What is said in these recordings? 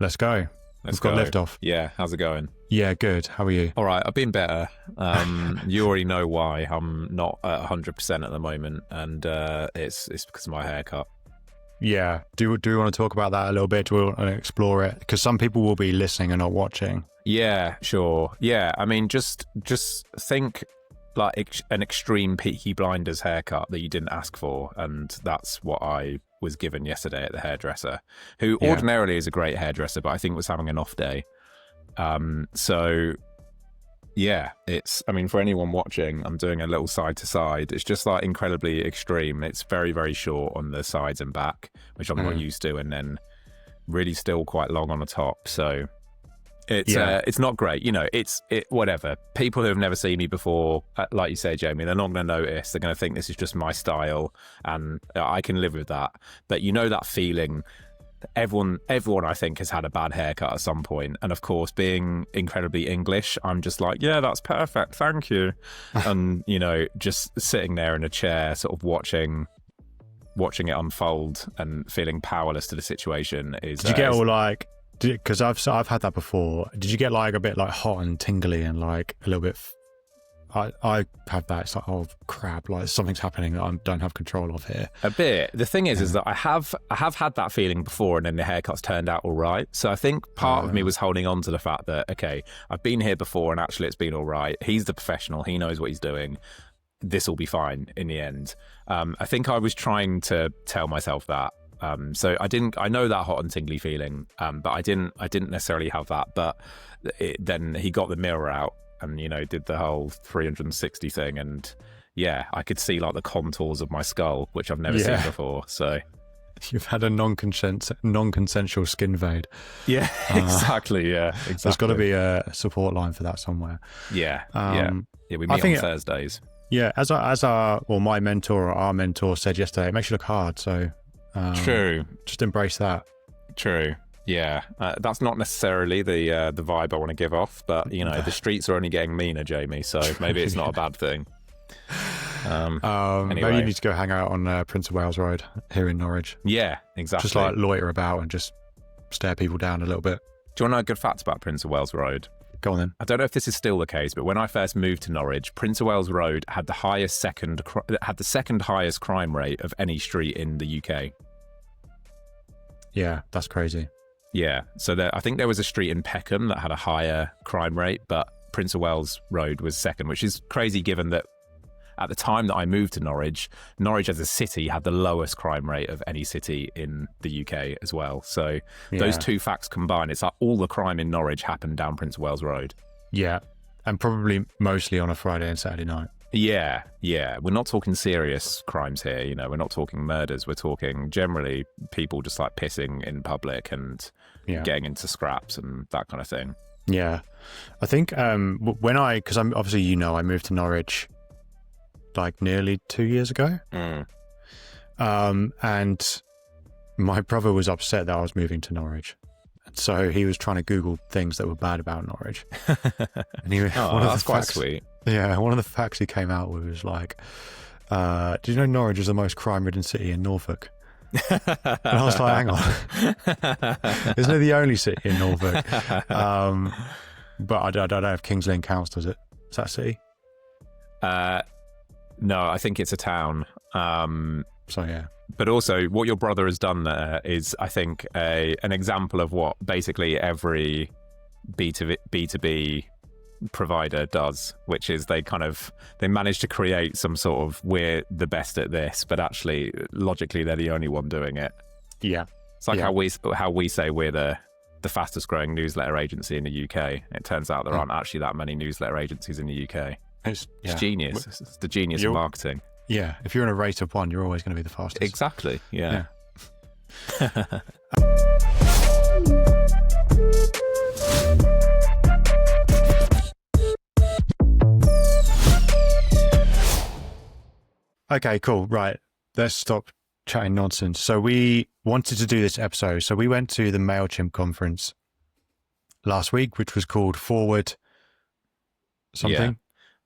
Let's go. We've got liftoff. Yeah, how's it going? Yeah, good. How are you? All right, I've been better. You already know why I'm not at 100% at the moment, and it's because of my haircut. Yeah. Do we want to talk about that a little bit? Do we want to explore it? Because some people will be listening and not watching. Yeah, sure. Yeah, I mean, just think like an extreme Peaky Blinders haircut that you didn't ask for, and that's what I was given yesterday at the hairdresser, who ordinarily is a great hairdresser, but I think was having an off day. So yeah, I mean, for anyone watching, I'm doing a little side to side. It's just like incredibly extreme. It's very, very short on the sides and back, which I'm not used to, and then really still quite long on the top. So it's not great, you know. It's whatever. People who have never seen me before, like you say, Jamie, they're not going to notice. They're going to think this is just my style, and I can live with that. But you know that feeling. Everyone, I think, has had a bad haircut at some point, and of course, being incredibly English, I'm just like, yeah, that's perfect, thank you. And you know, just sitting there in a chair, sort of watching it unfold and feeling powerless to the situation is. Did you get all like? Because I've had that before. Did you get like a bit like hot and tingly and like a little bit? I have that. It's like, oh crap! Like something's happening that I don't have control of here. A bit. The thing is that I have had that feeling before, and then the haircut's turned out all right. So I think part of me was holding on to the fact that okay, I've been here before, and actually it's been all right. He's the professional. He knows what he's doing. This will be fine in the end. I think I was trying to tell myself that. So I know that hot and tingly feeling, but I didn't necessarily have that. But then he got the mirror out and, you know, did the whole 360 thing. And yeah, I could see like the contours of my skull, which I've never seen before. So you've had a non-consensual skin fade. Yeah, exactly. Yeah, exactly. There's got to be a support line for that somewhere. Yeah. We meet on Thursdays. Yeah. As my mentor or our mentor said yesterday, it makes you look hard. So true. Just embrace that. True. Yeah. That's not necessarily the vibe I want to give off, but you know, the streets are only getting meaner, Jamie. So maybe it's not a bad thing. Anyway. Maybe you need to go hang out on Prince of Wales Road here in Norwich. Yeah, exactly. Just like loiter about and just stare people down a little bit. Do you want to know a good fact about Prince of Wales Road? Go on then. I don't know if this is still the case, but when I first moved to Norwich, Prince of Wales Road had the second highest crime rate of any street in the UK. Yeah, that's crazy. Yeah, so I think there was a street in Peckham that had a higher crime rate, but Prince of Wales Road was second, which is crazy given that at the time that I moved to Norwich as a city had the lowest crime rate of any city in the UK as well. So those two facts combined, it's like all the crime in Norwich happened down Prince of Wales Road. Yeah. And probably mostly on a Friday and Saturday night. Yeah. We're not talking serious crimes here, you know, we're not talking murders, we're talking generally people just like pissing in public and getting into scraps and that kind of thing. Yeah. I think because I'm obviously, you know, I moved to Norwich like nearly 2 years ago. And my brother was upset that I was moving to Norwich. So he was trying to Google things that were bad about Norwich. And that's quite sweet. Yeah, one of the facts he came out with was like, did you know Norwich is the most crime-ridden city in Norfolk? And I was like, hang on. Isn't it the only city in Norfolk? But I don't know if Kings Lynn counts, does it? Is that a city? No, I think it's a town. So yeah. But also, what your brother has done there is, I think, an example of what basically every B2B provider does, which is they manage to create some sort of, we're the best at this, but actually, logically, they're the only one doing it. Yeah. It's like how we say we're the fastest growing newsletter agency in the UK. It turns out there aren't actually that many newsletter agencies in the UK. It's genius. It's the genius of marketing. Yeah, if you're in a rate of one, you're always going to be the fastest. Exactly, yeah. Okay, cool. Right, let's stop chatting nonsense. So we wanted to do this episode. So we went to the MailChimp conference last week, which was called Forward something.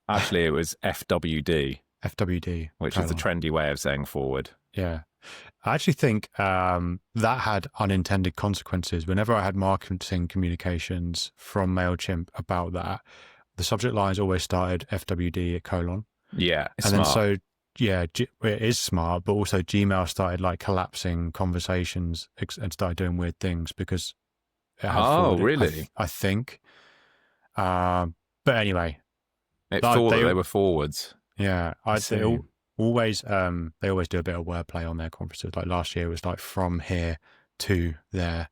Yeah. Actually, it was FWD. FWD. Which is the trendy way of saying forward. Yeah. I actually think that had unintended consequences. Whenever I had marketing communications from MailChimp about that, the subject lines always started FWD : Yeah, it's and smart. then so yeah, it is smart, but also Gmail started like collapsing conversations and started doing weird things because it had forwarded. Really? I think. But anyway, It thought that they they were forwards. yeah, I they see. always they always do a bit of wordplay on their conferences. Like last year it was like from here to there.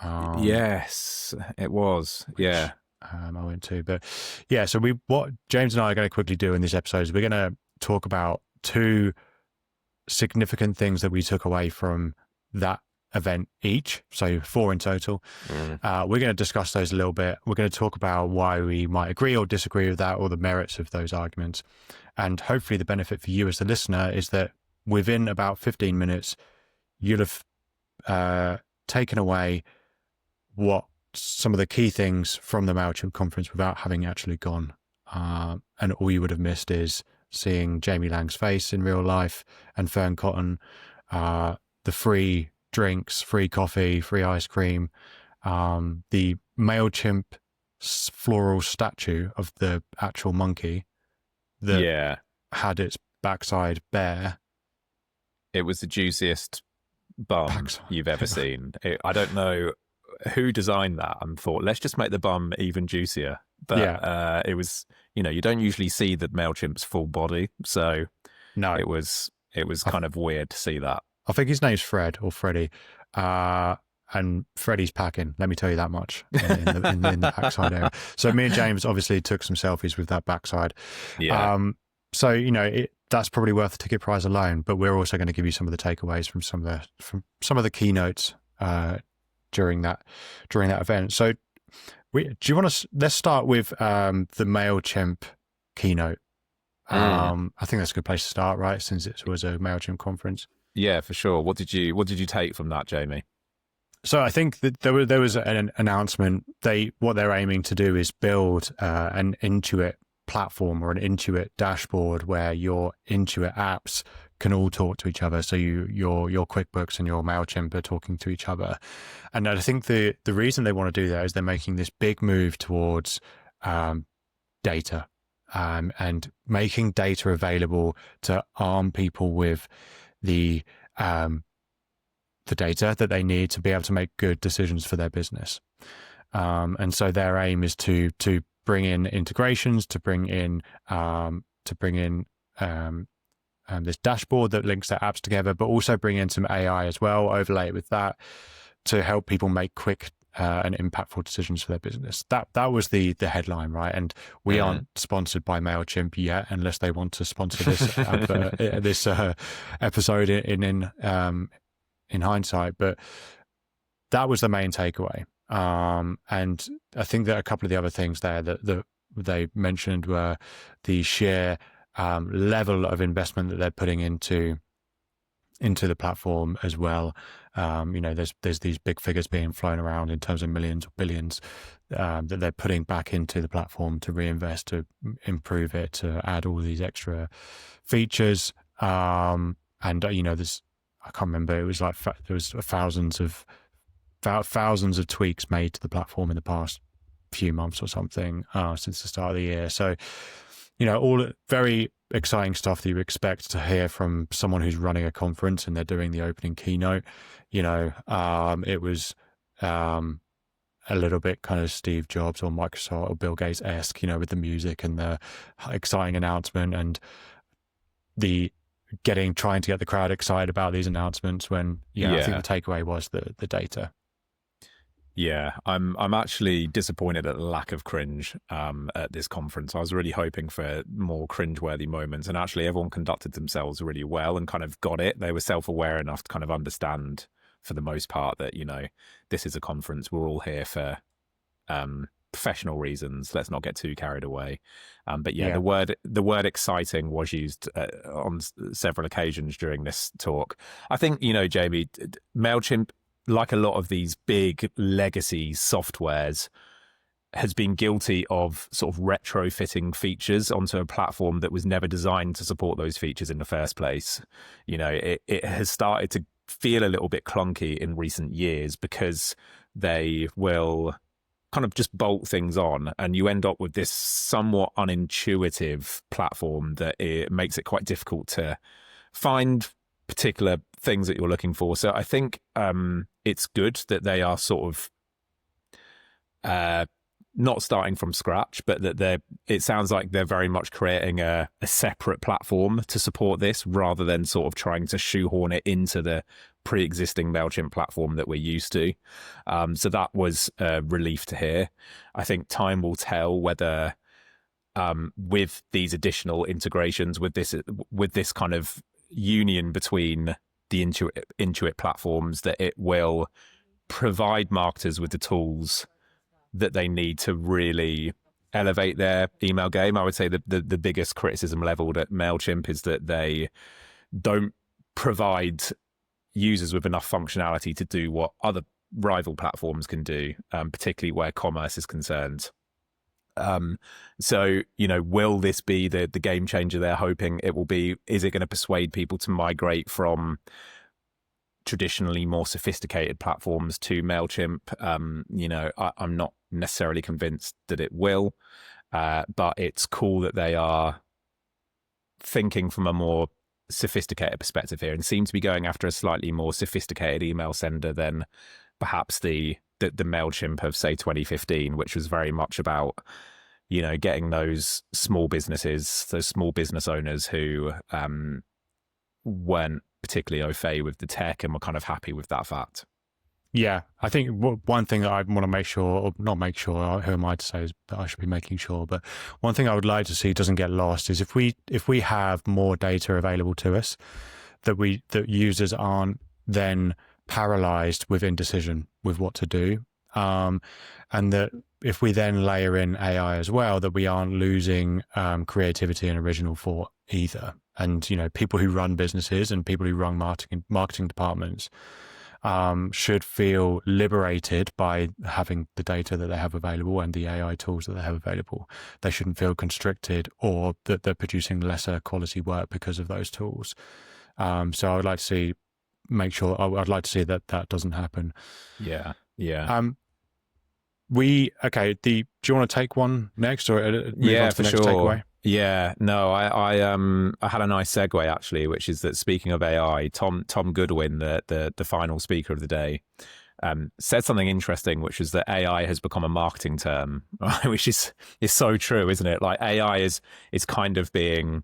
Yes, it was. Which Yeah. I went to. But yeah, so what James and I are going to quickly do in this episode is we're going to talk about two significant things that we took away from that event each, so 4 in total. We're going to discuss those a little bit. We're going to talk about why we might agree or disagree with that, or the merits of those arguments. And hopefully the benefit for you as the listener is that within about 15 minutes, you'll have taken away what some of the key things from the MailChimp conference without having actually gone. And all you would have missed is seeing Jamie Lang's face in real life and Fern Cotton, the free drinks, free coffee, free ice cream, the MailChimp floral statue of the actual monkey that had its backside bare. It was the juiciest bum you've ever seen. I don't know who designed that and thought, let's just make the bum even juicier. But it was, you don't usually see the MailChimp's full body. So no, it was kind of weird to see that. I think his name's Fred or Freddie. And Freddie's packing, let me tell you that much, in the backside area. So me and James obviously took some selfies with that backside. Yeah. So, that's probably worth the ticket price alone, but we're also going to give you some of the takeaways from some of the keynotes during that event. So do you want to, let's start with the MailChimp keynote. I think that's a good place to start, right? Since it was a MailChimp conference. Yeah, for sure. What did you take from that, Jamie? So I think that there was an announcement. What they're aiming to do is build an Intuit platform or an Intuit dashboard where your Intuit apps can all talk to each other. So your QuickBooks and your MailChimp are talking to each other. And I think the reason they want to do that is they're making this big move towards data and making data available to arm people with the data that they need to be able to make good decisions for their business. And so their aim is to bring in integrations, to bring in this dashboard that links their apps together, but also bring in some AI as well, overlay it with that to help people make quick and impactful decisions for their business. That was the headline, right? And we aren't sponsored by MailChimp yet, unless they want to sponsor this this episode in hindsight. But that was the main takeaway. And I think that a couple of the other things there that they mentioned were the sheer level of investment that they're putting into the platform as well. There's these big figures being flown around in terms of millions or billions that they're putting back into the platform to reinvest, to improve it, to add all these extra features. And there's, I can't remember, it was like there was thousands of tweaks made to the platform in the past few months or something since the start of the year. So, all very exciting stuff that you expect to hear from someone who's running a conference and they're doing the opening keynote. It was a little bit kind of Steve Jobs or Microsoft or Bill Gates-esque, with the music and the exciting announcement and trying to get the crowd excited about these announcements when, I think the takeaway was the data. Yeah, I'm actually disappointed at the lack of cringe at this conference. I was really hoping for more cringe-worthy moments, and actually everyone conducted themselves really well and kind of got it. They were self-aware enough to kind of understand, for the most part, that, this is a conference. We're all here for professional reasons. Let's not get too carried away. But the word exciting was used on several occasions during this talk. I think, Jamie, MailChimp, like a lot of these big legacy softwares, has been guilty of sort of retrofitting features onto a platform that was never designed to support those features in the first place. It has started to feel a little bit clunky in recent years because they will kind of just bolt things on, and you end up with this somewhat unintuitive platform that it makes it quite difficult to find particular things that you're looking for. So I think it's good that they are sort of not starting from scratch, but that it sounds like they're very much creating a separate platform to support this, rather than sort of trying to shoehorn it into the pre-existing MailChimp platform that we're used to. So that was a relief to hear. I think time will tell whether with these additional integrations, with this kind of union between the Intuit platforms, that it will provide marketers with the tools that they need to really elevate their email game. I would say the biggest criticism leveled at MailChimp is that they don't provide users with enough functionality to do what other rival platforms can do, particularly where commerce is concerned. So, will this be the game changer they're hoping it will be? Is it going to persuade people to migrate from traditionally more sophisticated platforms to MailChimp? I'm not necessarily convinced that it will, but it's cool that they are thinking from a more sophisticated perspective here and seem to be going after a slightly more sophisticated email sender than perhaps the MailChimp of, say, 2015, which was very much about, getting those small businesses, those small business owners who weren't particularly au fait with the tech and were kind of happy with that fact. Yeah, I think one thing that I want to make sure, or not make sure, who am I to say is that I should be making sure, but one thing I would like to see doesn't get lost is if we have more data available to us, that users aren't then paralyzed with indecision with what to do, and that if we then layer in AI as well, that we aren't losing creativity and original thought either. And people who run businesses and people who run marketing departments should feel liberated by having the data that they have available and the AI tools that they have available. They shouldn't feel constricted or that they're producing lesser quality work because of those tools. So I would like to see, I'd like to see that doesn't happen. Yeah. Do you want to take one next, or move on to the next sure. takeaway? Yeah, no, I had a nice segue actually, which is that speaking of AI, Tom Goodwin, the final speaker of the day, said something interesting, which is that AI has become a marketing term, which is so true, isn't it? Like AI is kind of being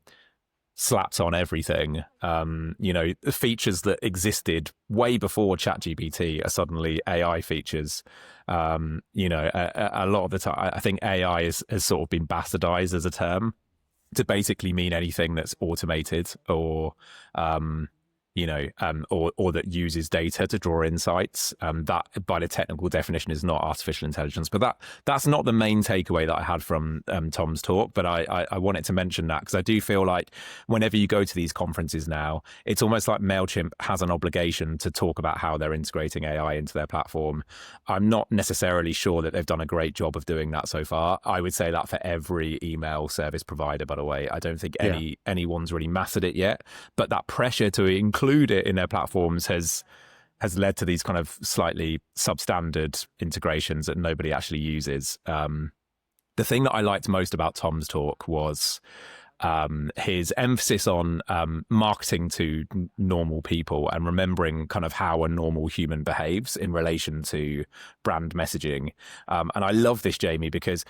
slapped on everything. The features that existed way before ChatGPT are suddenly AI features. A lot of the time, I think AI has sort of been bastardized as a term to basically mean anything that's automated or that uses data to draw insights. That, by the technical definition, is not artificial intelligence. But that's not the main takeaway that I had from Tom's talk. But I wanted to mention that because I do feel like whenever you go to these conferences now, it's almost like MailChimp has an obligation to talk about how they're integrating AI into their platform. I'm not necessarily sure that they've done a great job of doing that so far. I would say that for every email service provider, by the way. I don't think anyone's really mastered it yet. But that pressure to include it in their platforms has led to these kind of slightly substandard integrations that nobody actually uses. The thing that I liked most about Tom's talk was his emphasis on marketing to normal people and remembering kind of how a normal human behaves in relation to brand messaging. And I love this, Jamie, because,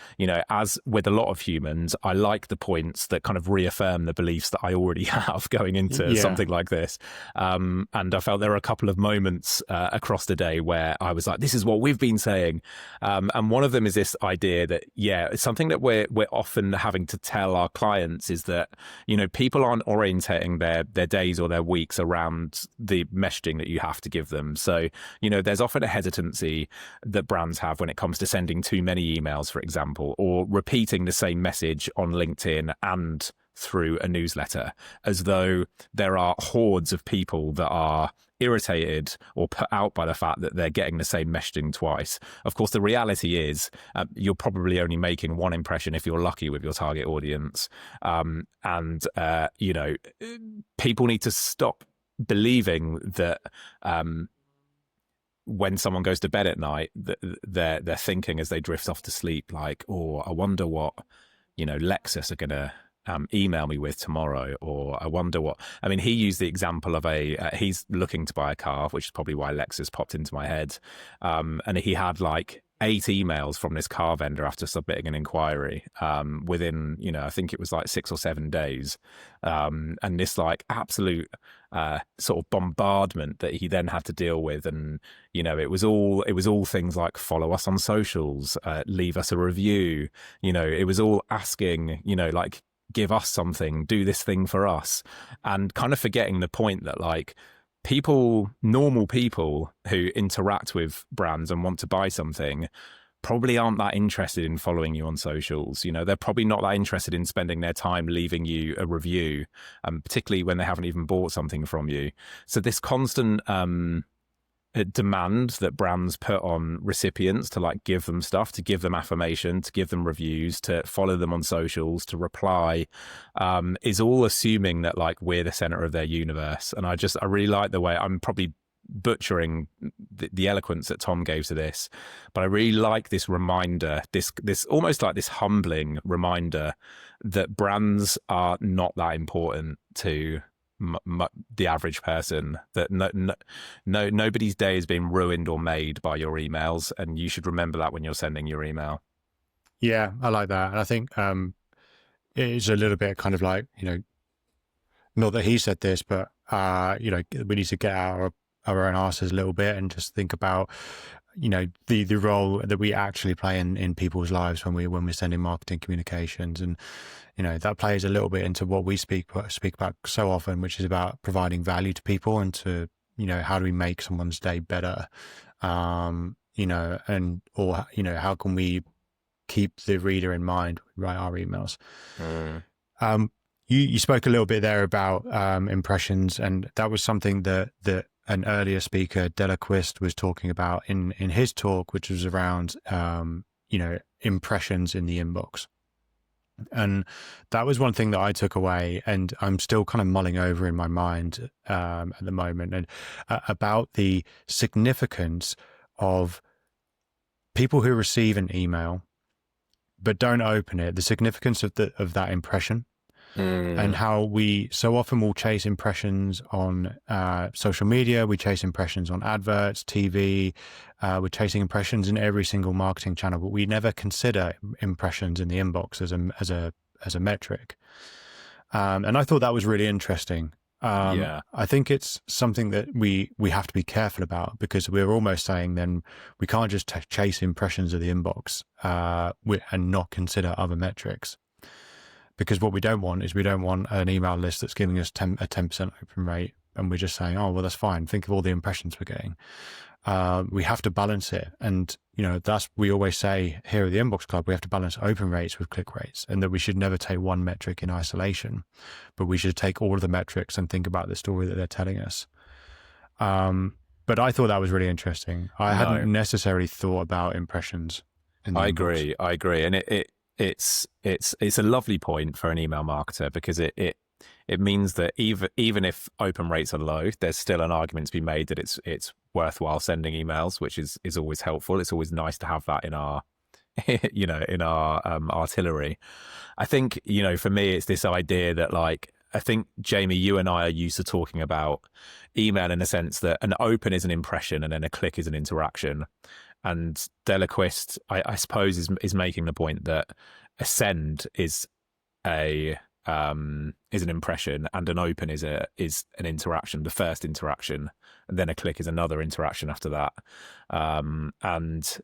as with a lot of humans, I like the points that kind of reaffirm the beliefs that I already have going into something like this. And I felt there were a couple of moments across the day where I was like, this is what we've been saying. And one of them is this idea that, it's something that we're often having to tell our clients is that, people aren't orientating their days or their weeks around the messaging that you have to give them. So, there's often a hesitancy that brands have when it comes to sending too many emails, for example, or repeating the same message on LinkedIn and through a newsletter, as though there are hordes of people that are irritated or put out by the fact that they're getting the same messaging twice. Of course, the reality is you're probably only making one impression if you're lucky with your target audience. You know, people need to stop believing that when someone goes to bed at night, they're thinking as they drift off to sleep, like, oh, I wonder what, you know, Lexus are going to email me with tomorrow, or I wonder what. I mean, he used the example of he's looking to buy a car, which is probably why Lexus popped into my head. And he had like 8 emails from this car vendor after submitting an inquiry within, you know, I think it was like 6 or 7 days. And this like absolute sort of bombardment that he then had to deal with. And, you know, it was all things like follow us on socials, leave us a review. You know, it was all asking, you know, like, give us something, do this thing for us, and kind of forgetting the point that like normal people who interact with brands and want to buy something probably aren't that interested in following you on socials. You know, they're probably not that interested in spending their time leaving you a review, particularly when they haven't even bought something from you. So this constant demand that brands put on recipients to like give them stuff, to give them affirmation, to give them reviews, to follow them on socials, to reply, is all assuming that like we're the center of their universe. And I really like the way, I'm probably butchering the eloquence that Tom gave to this, but I really like this reminder, this almost like this humbling reminder that brands are not that important to the average person, that nobody's day has been ruined or made by your emails, and you should remember that when you're sending your email. Yeah, I like that. And I think it is a little bit kind of like, you know, not that he said this, but you know, we need to get out our own asses a little bit and just think about, you know, the role that we actually play in people's lives when we're sending marketing communications. And you know, that plays a little bit into what we speak about so often, which is about providing value to people and to, you know, how do we make someone's day better, you know, or you know, how can we keep the reader in mind when we write our emails. You spoke a little bit there about impressions, and that was something that an earlier speaker, Delaquist, was talking about in his talk, which was around you know, impressions in the inbox. And that was one thing that I took away, and I'm still kind of mulling over in my mind at the moment, and about the significance of people who receive an email but don't open it, the significance of that impression. And how we so often will chase impressions on social media, we chase impressions on adverts, TV, we're chasing impressions in every single marketing channel, but we never consider impressions in the inbox as a metric. And I thought that was really interesting. I think it's something that we have to be careful about, because we're almost saying then we can't just chase impressions of the inbox and not consider other metrics. Because what we don't want is an email list that's giving us a 10% open rate, and we're just saying, oh, well, that's fine. Think of all the impressions we're getting. We have to balance it. And, you know, we always say here at the Inbox Club, we have to balance open rates with click rates, and that we should never take one metric in isolation, but we should take all of the metrics and think about the story that they're telling us. But I thought that was really interesting. I hadn't necessarily thought about impressions in the inbox. I agree. And it's a lovely point for an email marketer, because it means that even if open rates are low, there's still an argument to be made that it's worthwhile sending emails, which is always helpful. It's always nice to have that in our you know, in our artillery. I think, you know, for me, it's this idea that, like, I think, Jamie, you and I are used to talking about email in the sense that an open is an impression and then a click is an interaction. And Delaquist, I suppose, is making the point that a send is an impression, and an open is an interaction, the first interaction, and then a click is another interaction after that. And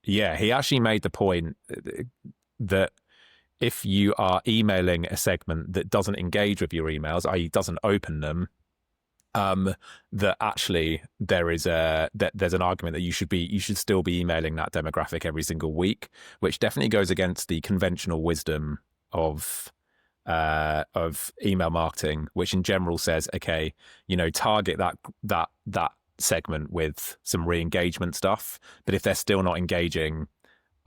yeah, he actually made the point that if you are emailing a segment that doesn't engage with your emails, i.e. doesn't open them, that actually there's an argument that you should still be emailing that demographic every single week, which definitely goes against the conventional wisdom of of email marketing, which in general says, okay, target that segment with some re-engagement stuff. But if they're still not engaging,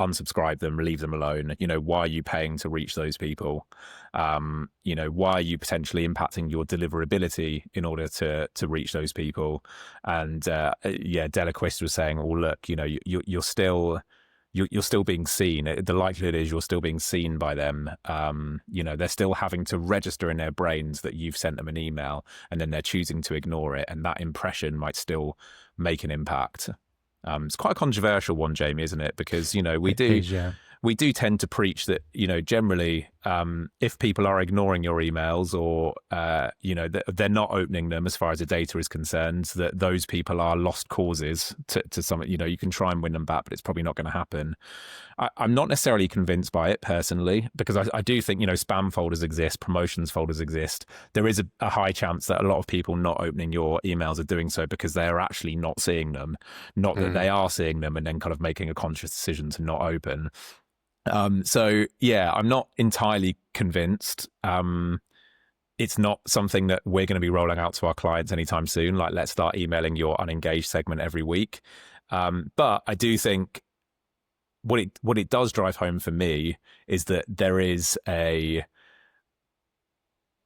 unsubscribe them, leave them alone. Why are you paying to reach those people? Why are you potentially impacting your deliverability in order to reach those people? And Delaquist was saying, well, look, you're still being seen. The likelihood is you're still being seen by them. They're still having to register in their brains that you've sent them an email, and then they're choosing to ignore it, and that impression might still make an impact. It's quite a controversial one, Jamie, isn't it? Because we do tend to preach that generally if people are ignoring your emails or they're not opening them as far as the data is concerned, that those people are lost causes to some. You can try and win them back, but it's probably not going to happen. I'm not necessarily convinced by it personally, because I do think spam folders exist, promotions folders exist. There is a high chance that a lot of people not opening your emails are doing so because they are actually not seeing them, not that they are seeing them and then kind of making a conscious decision to not open. I'm not entirely convinced. It's not something that we're going to be rolling out to our clients anytime soon. Like, let's start emailing your unengaged segment every week. But I do think what it does drive home for me is that there is a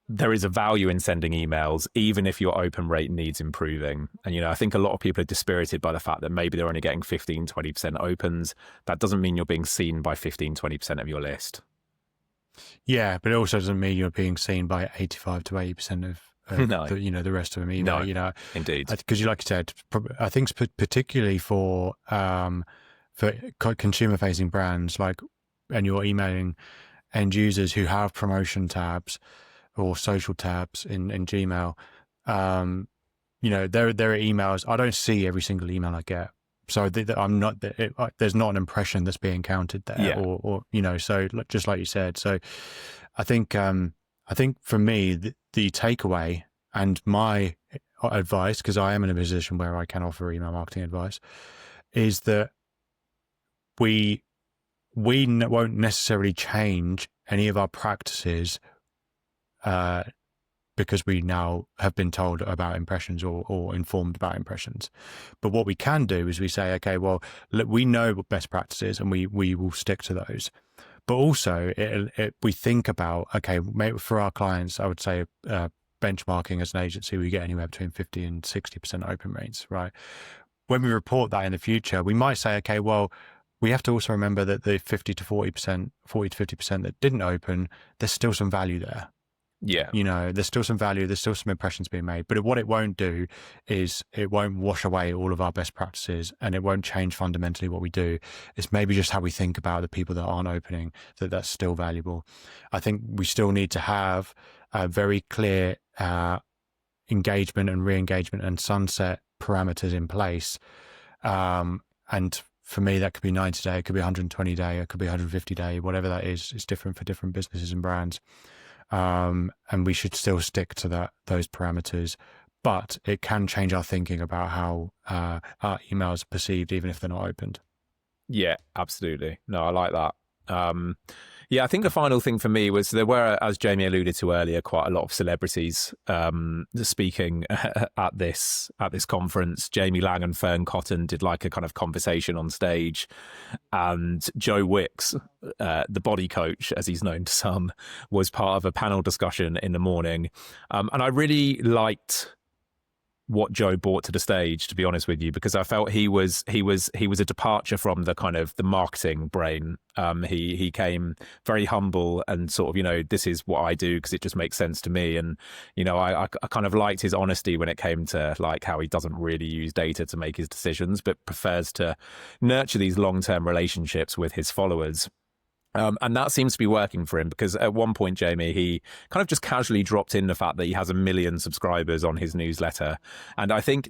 value in sending emails, even if your open rate needs improving. And, I think a lot of people are dispirited by the fact that maybe they're only getting 15, 20% opens. That doesn't mean you're being seen by 15, 20% of your list. Yeah, but it also doesn't mean you're being seen by 85 to 80% of no. the rest of them either. No, indeed. Because like you said, I think particularly for consumer-facing brands, and you're emailing end users who have promotion tabs or social tabs in Gmail, there are emails. I don't see every single email I get, so I'm not. There's not an impression that's being counted there, or So just like you said, so I think for me the takeaway and my advice, because I am in a position where I can offer email marketing advice, is that we won't necessarily change any of our practices because we now have been told about impressions or informed about impressions. But what we can do is we say, okay, well, look, we know what best practice is and we will stick to those. But also we think about, okay, maybe for our clients, I would say benchmarking as an agency, we get anywhere between 50 and 60% open rates, right? When we report that in the future, we might say, okay, well, we have to also remember that the 40 to 50% that didn't open, there's still some value there. Yeah. There's still some value, there's still some impressions being made, but what it won't do is it won't wash away all of our best practices, and it won't change fundamentally what we do. It's maybe just how we think about the people that aren't opening, that's still valuable. I think we still need to have a very clear engagement and re-engagement and sunset parameters in place. And for me, that could be 90 day, it could be 120 day, it could be 150 day, whatever that is. It's different for different businesses and brands. And we should still stick to those parameters, but it can change our thinking about how our emails are perceived, even if they're not opened. Yeah, absolutely. No, I like that. I think the final thing for me was there were, as Jamie alluded to earlier, quite a lot of celebrities speaking at this conference. Jamie Lang and Fern Cotton did like a kind of conversation on stage, and Joe Wicks, the body coach, as he's known to some, was part of a panel discussion in the morning. And I really liked what Joe brought to the stage, to be honest with you, because I felt he was a departure from the kind of the marketing brain. He came very humble and sort of, this is what I do because it just makes sense to me. And, I kind of liked his honesty when it came to like how he doesn't really use data to make his decisions, but prefers to nurture these long-term relationships with his followers. And that seems to be working for him, because at one point, Jamie, he kind of just casually dropped in the fact that he has 1 million subscribers on his newsletter. And I think,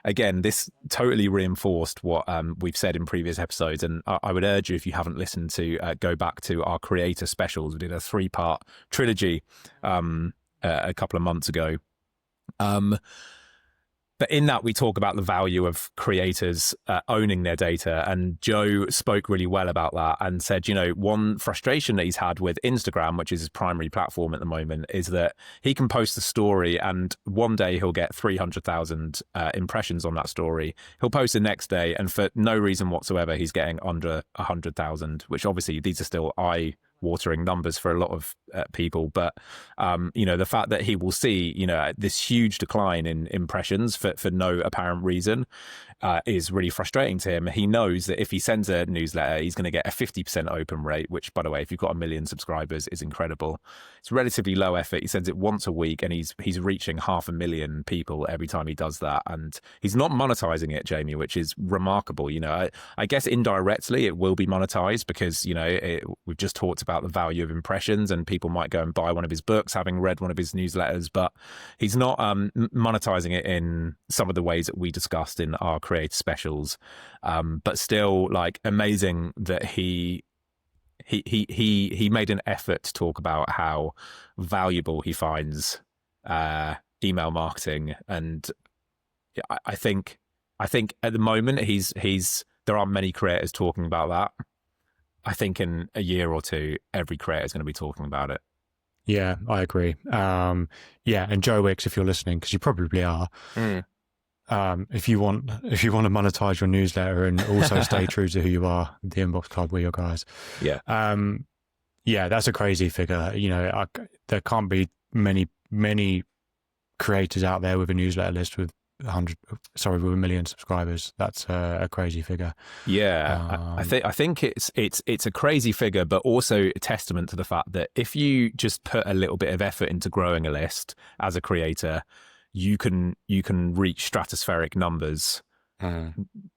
again, this totally reinforced what we've said in previous episodes. And I would urge you, if you haven't listened to, go back to our creator specials. We did a 3-part trilogy a couple of months ago. But in that, we talk about the value of creators owning their data. And Joe spoke really well about that and said, one frustration that he's had with Instagram, which is his primary platform at the moment, is that he can post a story and one day he'll get 300,000 impressions on that story. He'll post the next day, and for no reason whatsoever, he's getting under 100,000, which obviously these are still watering numbers for a lot of people, but the fact that he will see this huge decline in impressions for no apparent reason is really frustrating to him. He knows that if he sends a newsletter, he's going to get a 50% open rate, which, by the way, if you've got 1 million subscribers, is incredible. It's relatively low effort. He sends it once a week, and he's reaching 500,000 people every time he does that, and he's not monetizing it, Jamie, which is remarkable. I guess indirectly it will be monetized because we've just talked about the value of impressions, and people might go and buy one of his books having read one of his newsletters, but he's not monetizing it in some of the ways that we discussed in our creator specials. But still, amazing that he made an effort to talk about how valuable he finds email marketing, and I think at the moment there aren't many creators talking about that. I think in a year or two, every creator is going to be talking about it. Yeah, I agree. And Joe Wicks, if you're listening, because you probably are, if you want to monetize your newsletter and also stay true to who you are, the Inbox Club, we're your guys. Yeah. That's a crazy figure. There can't be many creators out there with a newsletter list with with 1 million subscribers. That's a crazy figure. Yeah, I think it's a crazy figure, but also a testament to the fact that if you just put a little bit of effort into growing a list as a creator, you can reach stratospheric numbers.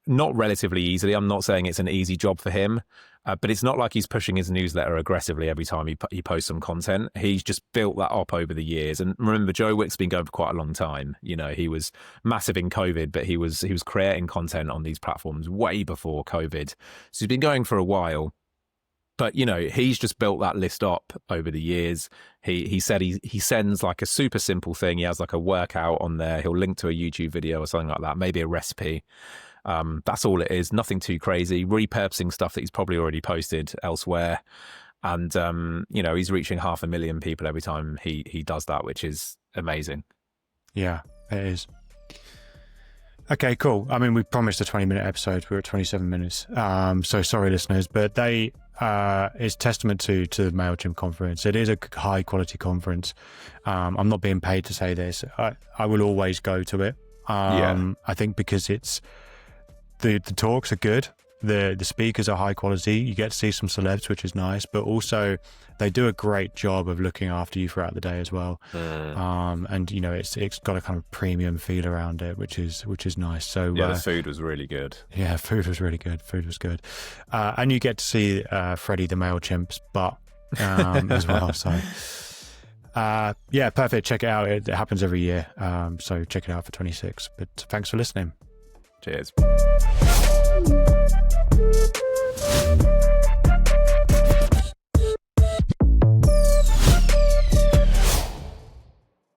Not relatively easily. I'm not saying it's an easy job for him, but it's not like he's pushing his newsletter aggressively every time he posts some content. He's just built that up over the years. And remember, Joe Wick's been going for quite a long time. He was massive in COVID, but he was creating content on these platforms way before COVID. So he's been going for a while. But, he's just built that list up over the years. He said he sends a super simple thing. He has a workout on there. He'll link to a YouTube video or something like that, maybe a recipe. That's all it is. Nothing too crazy. Repurposing stuff that he's probably already posted elsewhere. And, he's reaching 500,000 people every time he does that, which is amazing. Yeah, it is. Okay, cool. I mean, we promised a 20-minute episode. We're at 27 minutes. So sorry, listeners, but it's testament to the MailChimp conference. It is a high quality conference. I'm not being paid to say this. I will always go to it. I think because it's the talks are good. The speakers are high quality. You get to see some celebs, which is nice, but also they do a great job of looking after you throughout the day as well. And it's got a kind of premium feel around it, which is nice. So the food was really good. Yeah, food was really good. And you get to see Freddie the MailChimp's butt as well. So perfect. Check it out. It happens every year. So check it out for 26. But thanks for listening. Cheers.